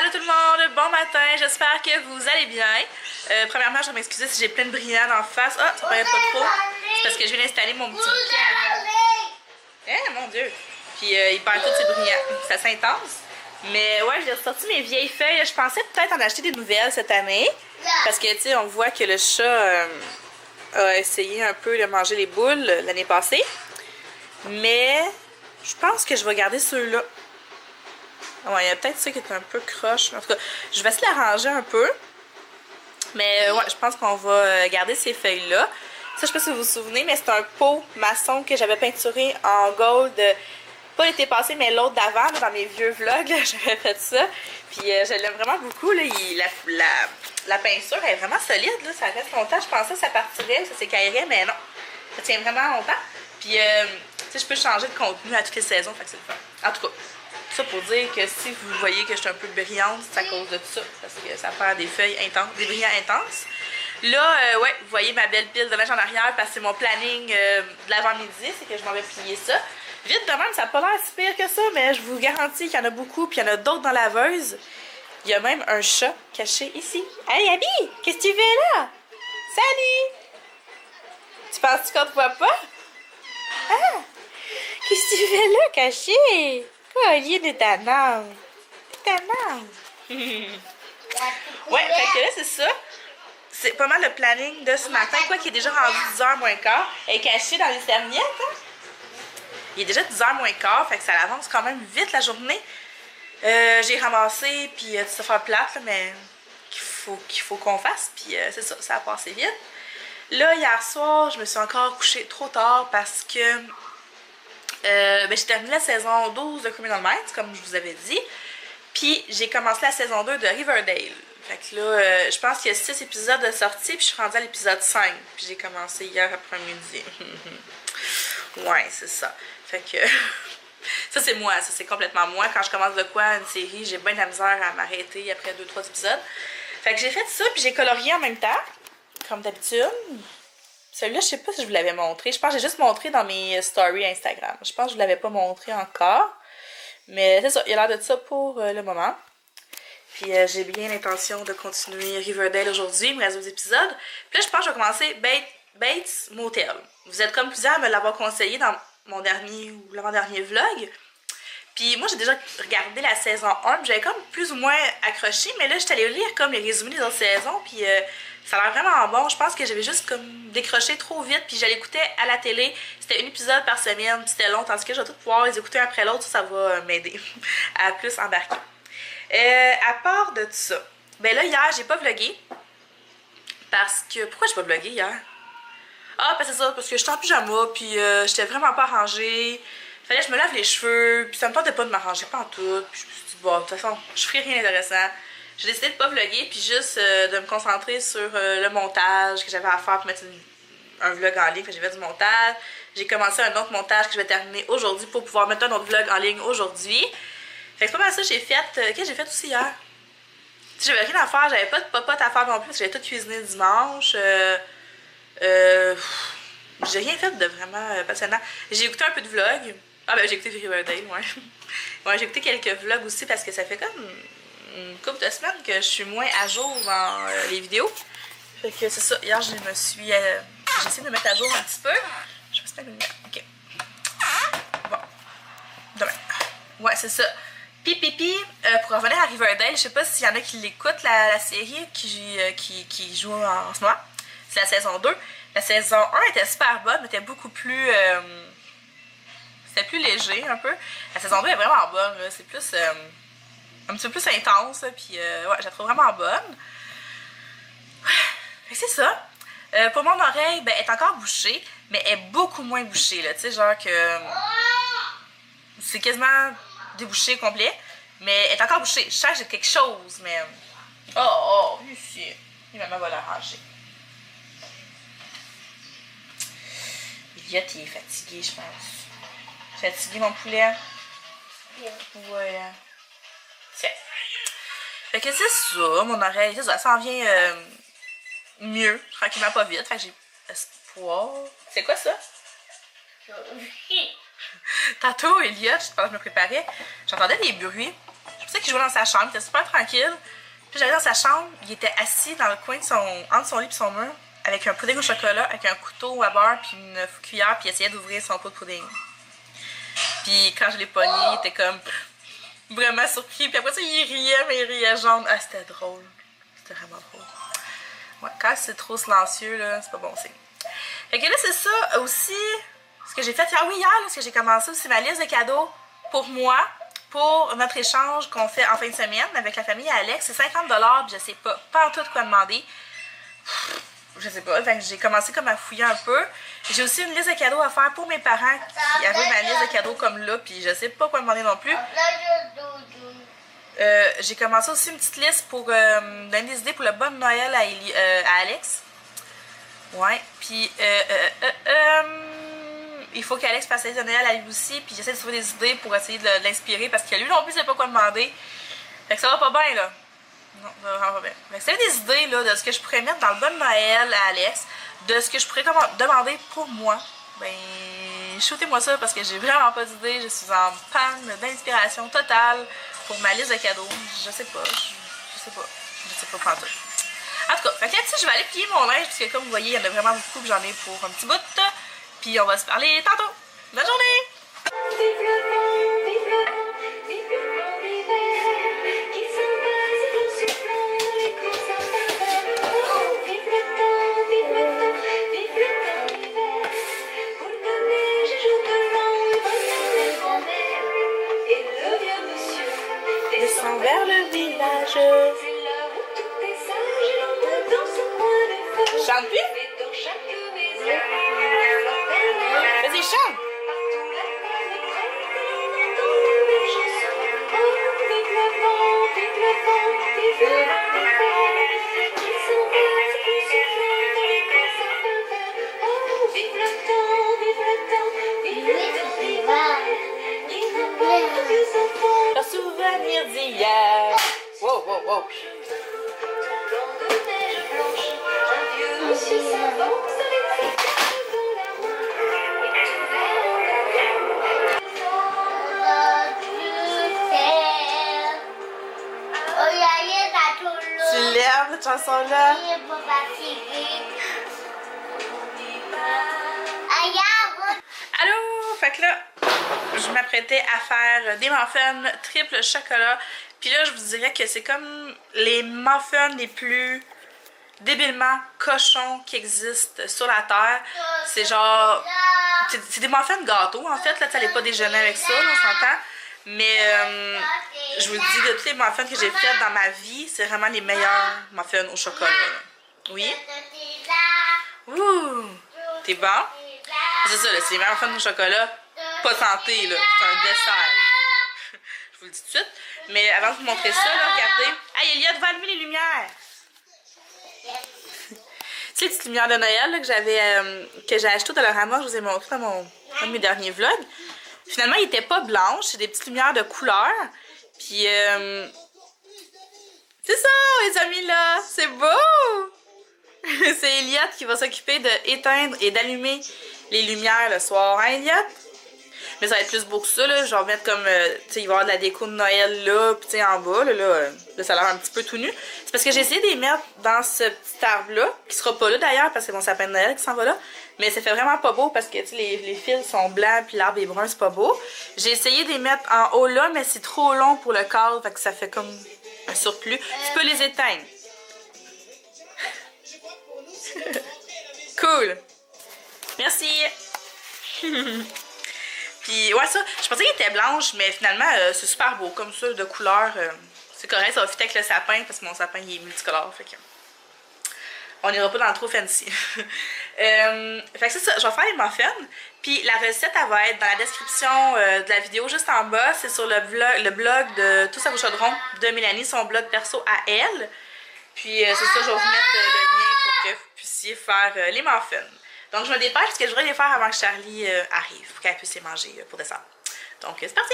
Allô tout le monde, bon matin, j'espère que vous allez bien. Premièrement, je vais m'excuser si j'ai plein de brillants en face. Ah, ça paraît pas trop. C'est parce que je viens d'installer mon petit bouquet. Eh mon Dieu! Puis il perd tous ses brillants. C'est assez intense. Mais ouais, j'ai ressorti mes vieilles feuilles. Je pensais peut-être en acheter des nouvelles cette année. Parce que tu sais, on voit que le chat a essayé un peu de manger les boules l'année passée. Mais je pense que je vais garder ceux-là. Ouais, il y a peut-être ça qui est un peu croche. En tout cas, je vais essayer de l'arranger un peu. Mais ouais, je pense qu'on va garder ces feuilles-là. Ça, je sais pas si vous vous souvenez, mais c'est un pot maçon que j'avais peinturé en gold. Pas l'été passé, mais l'autre d'avant, dans mes vieux vlogs, j'avais fait ça. Puis je l'aime vraiment beaucoup. Là, la peinture elle est vraiment solide. Là, ça reste longtemps. Je pensais que ça partirait, ça s'écaillerait, mais non. Ça tient vraiment longtemps. Puis, tu sais, je peux changer de contenu à toutes les saisons. Fait que c'est le fun. En tout cas. Ça pour dire que si vous voyez que je suis un peu brillante, c'est à cause de ça, parce que ça perd des feuilles intenses, des brillants intenses. Là, ouais, vous voyez ma belle pile de linge en arrière, parce que c'est mon planning de l'avant-midi, c'est que je m'en vais plier ça. Vite de même, ça n'a pas l'air si pire que ça, mais je vous garantis qu'il y en a beaucoup, puis il y en a d'autres dans la laveuse. Il y a même un chat caché ici. Hey Abby, qu'est-ce que tu fais là? Salut! Tu penses qu'on te voit pas? Ah! Qu'est-ce que tu fais là, caché? Collier de ta langue. Ta langue. Ouais, fait que là, c'est ça. C'est pas mal le planning de ce matin. Quoi qu'il est déjà rendu 10h moins quart. Elle est cachée dans les serviettes. Hein? Il est déjà 10h moins quart. Fait que ça avance quand même vite la journée. J'ai ramassé, puis tout ça fait plate, là, mais qu'il faut qu'on fasse. Puis c'est ça, ça a passé vite. Là, hier soir, je me suis encore couchée trop tard parce que j'ai terminé la saison 12 de Criminal Minds, comme je vous avais dit. Puis j'ai commencé la saison 2 de Riverdale. Fait que là, je pense qu'il y a 6 épisodes de sortie, puis je suis rendue à l'épisode 5. Puis j'ai commencé hier après-midi. Ouais, c'est ça. Fait que ça c'est moi, ça c'est complètement moi. Quand je commence de quoi, une série, j'ai bien de la misère à m'arrêter après 2-3 épisodes. Fait que j'ai fait ça, puis j'ai colorié en même temps, comme d'habitude. Celui-là, je sais pas si je vous l'avais montré. Je pense que j'ai juste montré dans mes stories Instagram. Je pense que je vous l'avais pas montré encore. Mais c'est ça, il y a l'air de ça pour le moment. Puis j'ai bien l'intention de continuer Riverdale aujourd'hui, il me reste 2 épisodes. Puis là, je pense que je vais commencer Bates Motel. Vous êtes comme plusieurs à me l'avoir conseillé dans mon dernier ou l'avant-dernier vlog. Puis moi, j'ai déjà regardé la saison 1, puis j'avais comme plus ou moins accroché. Mais là, j'étais allée lire comme les résumés des autres saisons, puis ça a l'air vraiment bon. Je pense que j'avais juste comme décroché trop vite, puis je l'écoutais à la télé. C'était un épisode par semaine, puis c'était long, tandis que je vais tout pouvoir les écouter un après l'autre. Ça va m'aider à plus embarquer. À part de tout ça, ben là, hier, j'ai pas vlogué. Parce que... Pourquoi j'ai pas vlogué hier? Ah, ben c'est ça, parce que j'étais en pyjama, puis j'étais vraiment pas arrangée. Fallait que je me lave les cheveux, puis ça me tentait pas de m'arranger pantoute. Puis je me suis dit, bon, de toute façon, je ferai rien d'intéressant. J'ai décidé de pas vlogger, puis juste de me concentrer sur le montage que j'avais à faire pour mettre un vlog en ligne. J'ai fait du montage. J'ai commencé un autre montage que je vais terminer aujourd'hui pour pouvoir mettre un autre vlog en ligne aujourd'hui. Fait que c'est pas mal ça que j'ai fait. Qu'est-ce que j'ai fait aussi hier? J'avais rien à faire, j'avais pas de popote à faire non plus, parce que j'avais tout cuisiné dimanche. J'ai rien fait de vraiment passionnant. J'ai écouté un peu de vlog. Ah ben j'ai écouté Riverdale, ouais. Ouais, j'ai écouté quelques vlogs aussi parce que ça fait comme une couple de semaines que je suis moins à jour dans les vidéos. Fait que c'est ça, hier je me suis... j'ai essayé de me mettre à jour un petit peu. Je vais se mettre une lumière, ok. Bon, demain. Ouais, c'est ça. Puis, pour revenir à Riverdale, je sais pas s'il y en a qui l'écoutent, la série qui joue en ce moment. C'est la saison 2. La saison 1 était super bonne, mais était beaucoup plus... c'était plus léger un peu. La saison 2 est vraiment bonne, c'est plus... un petit peu plus intense, puis ouais, je la trouve vraiment bonne. Fait que c'est ça. Pour mon oreille, ben, elle est encore bouchée, mais elle est beaucoup moins bouchée, là. Tu sais, genre que... c'est quasiment débouché complet, mais elle est encore bouchée. Je sais que j'ai quelque chose, mais... Oh, ici. Et maman va l'arranger. Elliot, il est fatigué, je pense. Fatigué, mon poulet? Ouais. Tiens. Fait que c'est ça, mon oreille. Ça s'en vient mieux, tranquillement, pas vite. Fait que j'ai espoir. C'est quoi ça? Tantôt, Elliot, je pense que je me préparais. J'entendais des bruits. Je pensais ça qu'il jouait dans sa chambre, il était super tranquille. Puis j'allais dans sa chambre, il était assis dans le coin de entre son lit et son mur, avec un pudding au chocolat, avec un couteau à beurre puis une cuillère, puis il essayait d'ouvrir son pot de pudding. Puis quand je l'ai pogné, il était comme vraiment surpris. Puis après ça, il riait, mais il riait jaune. Ah, c'était drôle. C'était vraiment drôle. Ouais, quand c'est trop silencieux, là, c'est pas bon signe. Fait que là, c'est ça aussi. Ce que j'ai fait hier, oui, hier, là, ce que j'ai commencé aussi, ma liste de cadeaux pour moi, pour notre échange qu'on fait en fin de semaine avec la famille Alex. C'est 50$, puis je sais pas en tout quoi demander. Je sais pas, j'ai commencé comme à fouiller un peu. J'ai aussi une liste de cadeaux à faire pour mes parents qui avaient ma liste de cadeaux comme là, puis je sais pas quoi demander non plus. J'ai commencé aussi une petite liste pour donner des idées pour le bon Noël à Alex. Ouais, puis il faut qu'Alex fasse la liste de Noël à lui aussi, puis j'essaie de trouver des idées pour essayer de l'inspirer parce que lui non plus sait pas quoi demander. Fait que ça va pas bien là. Non, ça va vraiment pas bien. Mais c'est des idées là, de ce que je pourrais mettre dans le bon Noël à Alex, de ce que je pourrais demander pour moi. Ben, shootez-moi ça parce que j'ai vraiment pas d'idée. Je suis en panne d'inspiration totale pour ma liste de cadeaux. Je sais pas. Je sais pas pas tout. En tout cas, fait que là-dessus, je vais aller plier mon linge parce que comme vous voyez, il y en a vraiment beaucoup que j'en ai pour un petit bout. Puis on va se parler tantôt. Bonne journée! Descends vers le village. Chante plus? Vas-y, chante! Un souvenir d'hier. Wow, wow, wow. Tu l'aimes, cette chanson-là? Allô? Fait que là, je m'apprêtais à faire des muffins triple chocolat. Puis là, je vous dirais que c'est comme les muffins les plus débilement cochons qui existent sur la terre. C'est genre... C'est des muffins gâteaux, en fait. Là, tu n'allais pas déjeuner avec ça, là, on s'entend. Mais je vous dis, de tous les muffins que j'ai faits dans ma vie, c'est vraiment les meilleurs muffins au chocolat. Oui? Ouh! T'es bon? C'est ça, c'est les meilleurs muffins au chocolat. Pas santé, là. C'est un dessert. Je vous le dis tout de suite. Mais avant de vous montrer ça, là, regardez. Hey, Elliot, va allumer les lumières! C'est les petites lumières de Noël là, que j'ai achetées au Dollarama, je vous ai montré dans un de mes derniers vlogs. Finalement, ils n'étaient pas blanches, c'est des petites lumières de couleur. Puis, c'est ça, les amis là, c'est beau! C'est Elliot qui va s'occuper d'éteindre et d'allumer les lumières le soir, hein Elliot? Mais ça va être plus beau que ça, là. Je vais mettre comme, tu sais, il va y avoir de la déco de Noël là, puis tu sais, en bas, là, ça a l'air un petit peu tout nu. C'est parce que j'ai essayé de les mettre dans ce petit arbre-là, qui sera pas là d'ailleurs, parce que c'est mon sapin de Noël qui s'en va là. Mais ça fait vraiment pas beau parce que, tu sais, les fils sont blancs, puis l'arbre est brun, c'est pas beau. J'ai essayé de les mettre en haut là, mais c'est trop long pour le cadre, fait que ça fait comme un surplus. Tu peux les éteindre. Cool! Merci! Puis ouais, ça, je pensais qu'il était blanche, mais finalement, c'est super beau, comme ça, de couleur. C'est correct, ça va fitter avec le sapin, parce que mon sapin, il est multicolore, fait que... On n'ira pas dans le trop fancy. Fait que c'est ça, je vais faire les muffins. Puis la recette, elle va être dans la description de la vidéo, juste en bas. C'est sur le blog de Tout ça au chaudron de Mélanie, son blog perso à elle. Puis c'est ça, je vais vous mettre le lien pour que vous puissiez faire les muffins. Donc je me dépêche parce que je voudrais les faire avant que Charlie arrive, pour qu'elle puisse les manger pour descendre. Donc c'est parti!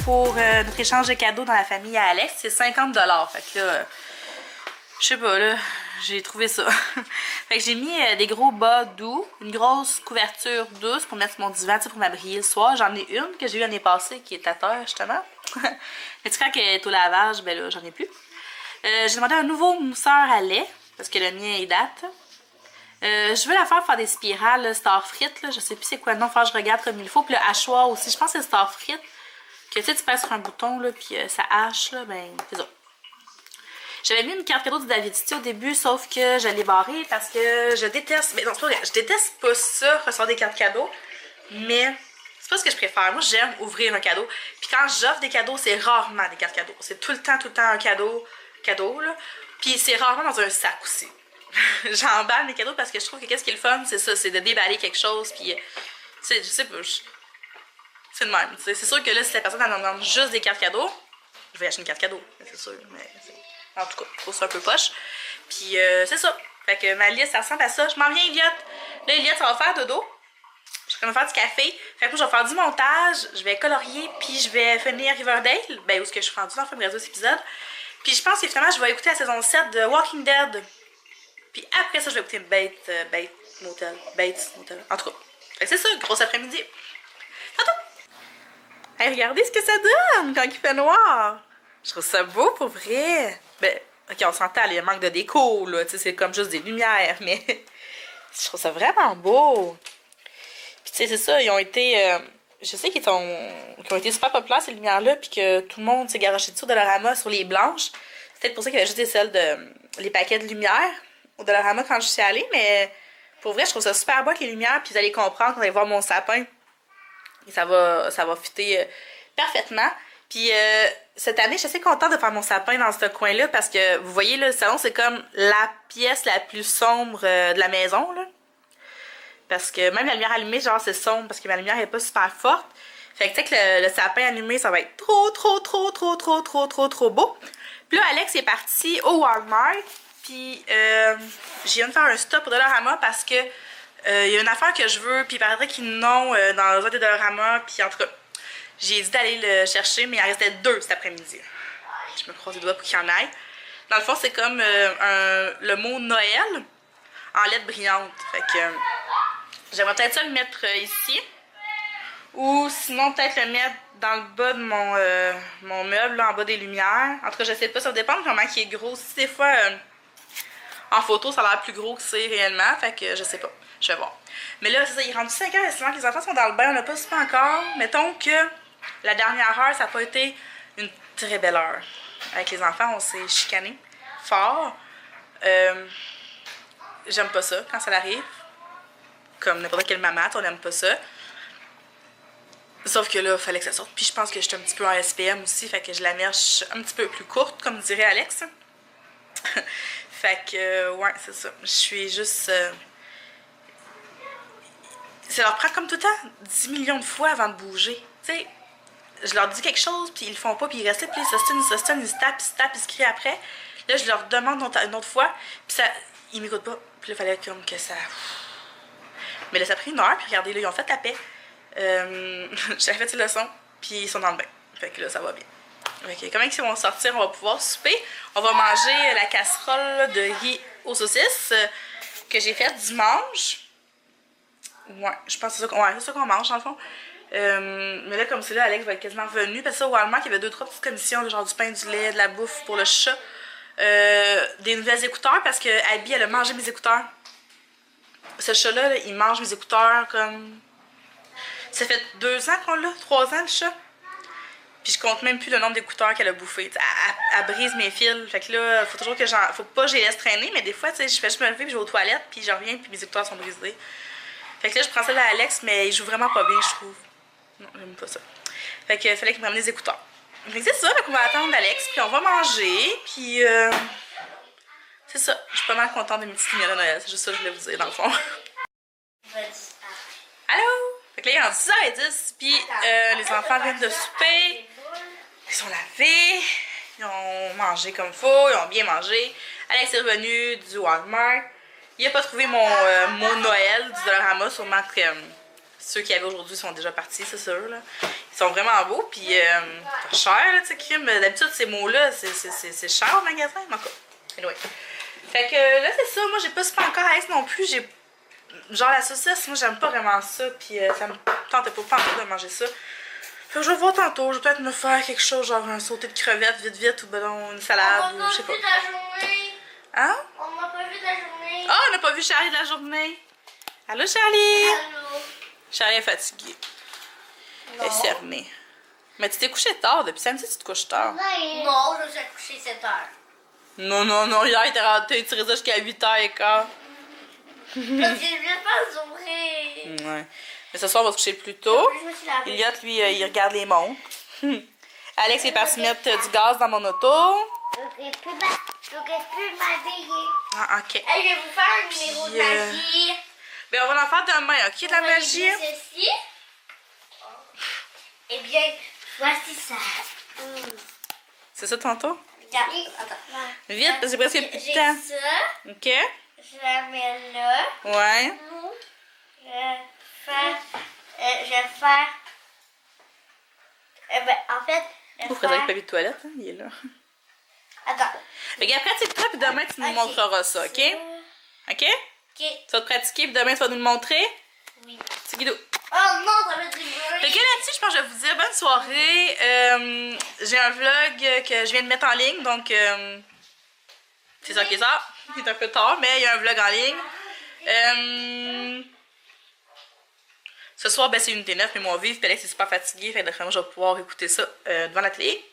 pour notre échange de cadeaux dans la famille à Alex. C'est 50 $. Fait que là, je sais pas, là, j'ai trouvé ça. Fait que j'ai mis des gros bas doux, une grosse couverture douce pour mettre sur mon divan, tu sais, pour m'abriller le soir. J'en ai une que j'ai eu l'année passée qui est à terre, justement. Mais tu sais, quand elle est au lavage, ben là, j'en ai plus. J'ai demandé un nouveau mousseur à lait, parce que le mien, il date. Je veux la faire des spirales, là, Star Frites, là, je sais plus c'est quoi le nom, faut que je regarde comme il faut. Puis le hachoir aussi, je pense que c'est Star Frites, que tu sais, tu passes sur un bouton, là, puis ça hache, là, ben, c'est ça. J'avais mis une carte cadeau de David City au début, sauf que je l'ai barrée parce que je déteste, mais non, c'est pas vrai, je déteste pas ça, recevoir des cartes cadeaux, mais c'est pas ce que je préfère. Moi, j'aime ouvrir un cadeau, puis quand j'offre des cadeaux, c'est rarement des cartes cadeaux. C'est tout le temps un cadeau, là, puis c'est rarement dans un sac aussi. J'emballe mes cadeaux parce que je trouve que qu'est-ce qui est le fun, c'est ça, c'est de déballer quelque chose, puis je sais pas, c'est de même. C'est sûr que là, si la personne en demande juste des cartes cadeaux, je vais acheter une carte cadeau, c'est sûr, mais en tout cas, je trouve ça un peu poche. Puis c'est ça, fait que ma liste, ça ressemble à ça. Je m'en viens, Elliot. Là, Elliot, ça va faire dodo. Je vais me faire du café. Fait que moi, je vais faire du montage, je vais colorier, puis je vais finir Riverdale, ben où est-ce que je suis rendue dans le film de cet épisode. Puis je pense que finalement, je vais écouter la saison 7 de Walking Dead. Puis après ça, je vais écouter Bates Motel. En tout cas. C'est ça, gros après-midi. Tantôt! Hey, regardez ce que ça donne quand il fait noir. Je trouve ça beau pour vrai. Ben, ok, on s'entend, il y a un manque de déco, là. Tu sais, c'est comme juste des lumières, mais je trouve ça vraiment beau. Puis tu sais, c'est ça, ils ont été. Je sais qu'ils ont été super populaires, ces lumières-là, puis que tout le monde s'est garoché dessus au Dollarama sur les blanches. C'est peut-être pour ça qu'il y avait juste des celles les paquets de lumière au Dollarama quand je suis allée, mais pour vrai, je trouve ça super beau avec les lumières, puis vous allez comprendre quand vous allez voir mon sapin. Et ça va fitter parfaitement. Puis cette année, je suis assez contente de faire mon sapin dans ce coin-là, parce que vous voyez, là, le salon, c'est comme la pièce la plus sombre de la maison, là. Parce que même la lumière allumée, genre, c'est sombre, parce que ma lumière n'est pas super forte. Fait que tu sais que le sapin allumé, ça va être trop beau. Puis là, Alex est parti au Walmart. Puis, j'ai viens de faire un stop au Dollarama parce que il y a une affaire que je veux, puis il paraîtrait qu'ils n'ont dans les autres Dollarama. Puis, en tout cas, j'ai dit d'aller le chercher, mais il en restait 2 cet après-midi. Je me croise les doigts pour qu'il y en aille. Dans le fond, c'est comme le mot Noël en lettres brillantes. Fait que j'aimerais peut-être ça le mettre ici. Ou sinon, peut-être le mettre dans le bas de mon meuble, là, en bas des lumières. En tout cas, je sais pas, ça dépend vraiment qui est gros. Si des fois, en photo, ça a l'air plus gros que c'est réellement. Fait que je sais pas. Je vais voir. Mais là, c'est ça, il est rendu 5 heures, souvent que les enfants sont dans le bain. On n'a pas soupé encore. Mettons que la dernière heure, ça n'a pas été une très belle heure. Avec les enfants, on s'est chicané fort. J'aime pas ça quand ça arrive. Comme n'importe quelle maman, on n'aime pas ça. Sauf que là, il fallait que ça sorte. Puis je pense que j'étais un petit peu en SPM aussi, fait que je la mèche un petit peu plus courte, comme dirait Alex. Fait que, ouais, c'est ça. Je suis juste... Ça leur prend comme tout le temps 10 millions de fois avant de bouger. Tu sais, je leur dis quelque chose, puis ils le font pas, puis ils restent là, puis ils s'ostinent, ils se tapent, ils se crient après. Là, je leur demande une autre fois, puis ça... Ils m'écoutent pas. Puis là, il fallait comme que ça... Mais là, ça a pris 1 heure, puis regardez, là, ils ont fait la paix. J'avais fait une leçon, puis ils sont dans le bain. Fait que là, ça va bien. Ok, comment ils vont sortir, on va pouvoir souper. On va manger la casserole de riz aux saucisses que j'ai faite dimanche. Ouais, je pense que c'est ça qu'on mange, dans le fond. Mais là, comme c'est là, Alex va être quasiment revenu. Parce que ça, au Walmart, il y avait 2-3 petites commissions, genre du pain, du lait, de la bouffe pour le chat. Des nouvelles écouteurs, parce que Abby, elle a mangé mes écouteurs. Ce chat-là, là, il mange mes écouteurs comme... Ça fait 2 ans qu'on l'a, 3 ans le chat. Puis je compte même plus le nombre d'écouteurs qu'elle a bouffé. Elle brise mes fils. Fait que là, faut toujours que faut pas que je les laisse traîner, mais des fois, tu sais, je fais juste me lever, puis je vais aux toilettes, puis je reviens, puis mes écouteurs sont brisés. Fait que là, je prends celle à Alex, mais il joue vraiment pas bien, je trouve. Non, j'aime pas ça. Fait que fallait qu'il me ramène des écouteurs. Fait que c'est ça, donc on va attendre Alex, puis on va manger, puis c'est ça. Je suis pas mal contente de mes petites lumières de Noël. C'est juste ça que je voulais vous dire, dans le fond. Allô? Fait que là, il est rendu 10h10, puis les enfants viennent de souper. Ils sont lavés. Ils ont mangé comme il faut. Ils ont bien mangé. Alex est revenu du Walmart. Il n'a pas trouvé mon mot Noël du Dollarama. Sûrement que Ceux qui avaient aujourd'hui sont déjà partis, c'est sûr. Là. Ils sont vraiment beaux, puis c'est cher, là, tu sais, crime. D'habitude, ces mots-là, c'est cher au magasin, mais encore. Anyway. Fait que là, c'est ça. Moi, j'ai pas super encore à non plus. J'ai genre la saucisse, moi, j'aime pas vraiment ça, puis ça me tentait pas de manger ça. Fait que je vais voir tantôt. Je vais peut-être me faire quelque chose, genre un sauté de crevettes vite, ou ben une salade, ou je sais pas. On n'a pas vu la journée. Hein? On n'a pas vu la journée. Ah, on n'a pas vu Charlie de la journée. Allô, Charlie? Allô. Charlie est fatiguée. Elle est Non. fermée. Mais tu t'es couché tard depuis samedi, tu te couches tard. Non, je me suis couché 7 heures. Non, hier, t'as tiré ça jusqu'à 8h15. Parce que je viens pas s'ouvrir. Ouais. Mais ce soir, on va se coucher plus tôt. Je me suis lavée. Elliot, lui, il regarde les montres. Alex est parti mettre du gaz dans mon auto. Je peux m'habiller. Ah, ok. Hey, je vais vous faire un numéro de magie. Ben, on va en faire demain, ok, de la magie? Ceci. Eh bien, voici ça. C'est ça tantôt? Regarde. Attends. Vite, parce que j'ai presque plus de J'ai temps. ça. Ok? Je la mets là. Ouais. Je vais faire. Ben, en fait. Vous ferez le papier de toilette, hein? Il est là. Attends. Fait que pratique-toi, puis demain, tu nous montreras ça, ok? Ok? Ok. Tu vas te pratiquer, puis demain, tu vas nous le montrer? Oui. C'est Guido. Oh non, ça va être rigolo. Fait que là-dessus, je pense que je vais vous dire bonne soirée. J'ai un vlog que je viens de mettre en ligne, donc c'est ça qui est ça. Il est un peu tard, mais il y a un vlog en ligne. Ce soir, ben, c'est Unité 9, mais moi vive, puis Alex est super fatigué, fait que d'après moi, je vais pouvoir écouter ça devant la télé.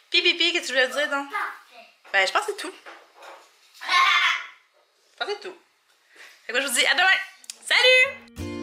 Pipi, qu'est-ce que tu voulais dire donc? Ben, je pense que c'est tout. Je pense que c'est tout. Fait que moi, je vous dis à demain. Salut!